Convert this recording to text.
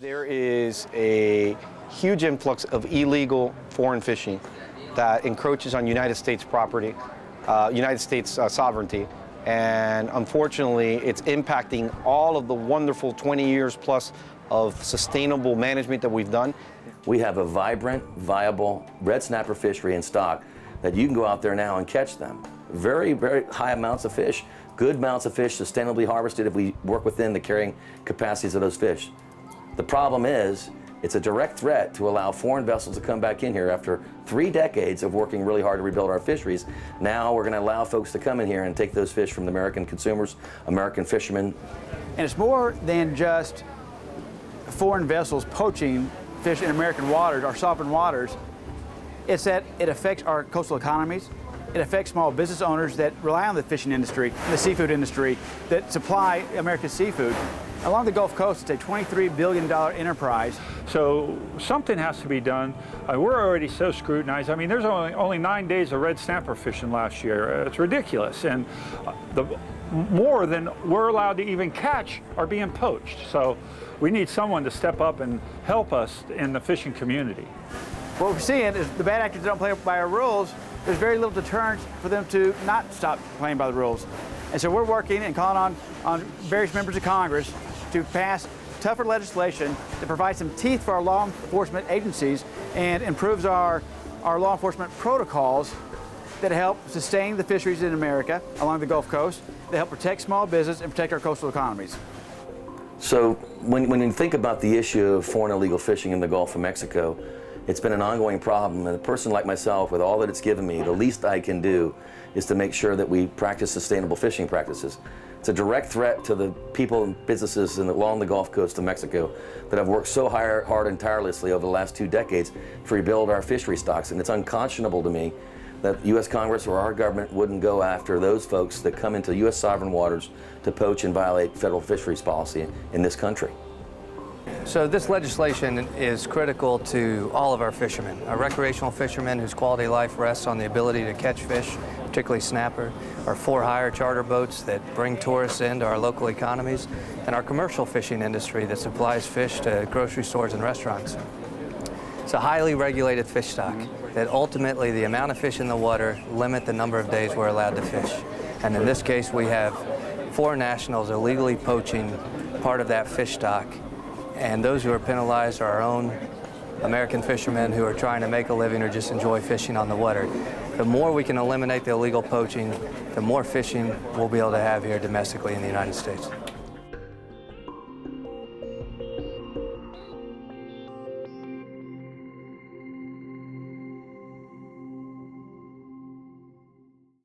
There is a huge influx of illegal foreign fishing that encroaches on United States property, United States sovereignty, and unfortunately it's impacting all of the wonderful 20 years plus of sustainable management that we've done. We have a vibrant, viable red snapper fishery in stock that you can go out there now and catch them. Very, very high amounts of fish, good amounts of fish sustainably harvested if we work within the carrying capacities of those fish. The problem is, it's a direct threat to allow foreign vessels to come back in here after 3 decades of working really hard to rebuild our fisheries. Now we're going to allow folks to come in here and take those fish from the American consumers, American fishermen. And it's more than just foreign vessels poaching fish in American waters, our sovereign waters. It's that it affects our coastal economies. It affects small business owners that rely on the fishing industry, the seafood industry, that supply American seafood. Along the Gulf Coast, it's a $23 billion enterprise. So something has to be done. We're already so scrutinized. I mean, there's only 9 days of red snapper fishing last year. It's ridiculous. And more than we're allowed to even catch are being poached. So we need someone to step up and help us in the fishing community. What we're seeing is the bad actors that don't play by our rules, there's very little deterrence for them to not stop playing by the rules. And so we're working and calling on various members of Congress to pass tougher legislation that provides some teeth for our law enforcement agencies and improves our law enforcement protocols that help sustain the fisheries in America along the Gulf Coast, that help protect small business and protect our coastal economies. So when you think about the issue of foreign illegal fishing in the Gulf of Mexico, it's been an ongoing problem, and a person like myself, with all that it's given me, the least I can do is to make sure that we practice sustainable fishing practices. It's a direct threat to the people and businesses along the Gulf Coast of Mexico that have worked so hard and tirelessly over the last 2 decades to rebuild our fishery stocks, and it's unconscionable to me that U.S. Congress or our government wouldn't go after those folks that come into U.S. sovereign waters to poach and violate federal fisheries policy in this country. So this legislation is critical to all of our fishermen, our recreational fishermen whose quality of life rests on the ability to catch fish, particularly snapper, our for-hire charter boats that bring tourists into our local economies, and our commercial fishing industry that supplies fish to grocery stores and restaurants. It's a highly regulated fish stock that ultimately the amount of fish in the water limit the number of days we're allowed to fish. And in this case, we have foreign nationals illegally poaching part of that fish stock. And those who are penalized are our own American fishermen who are trying to make a living or just enjoy fishing on the water. The more we can eliminate the illegal poaching, the more fishing we'll be able to have here domestically in the United States.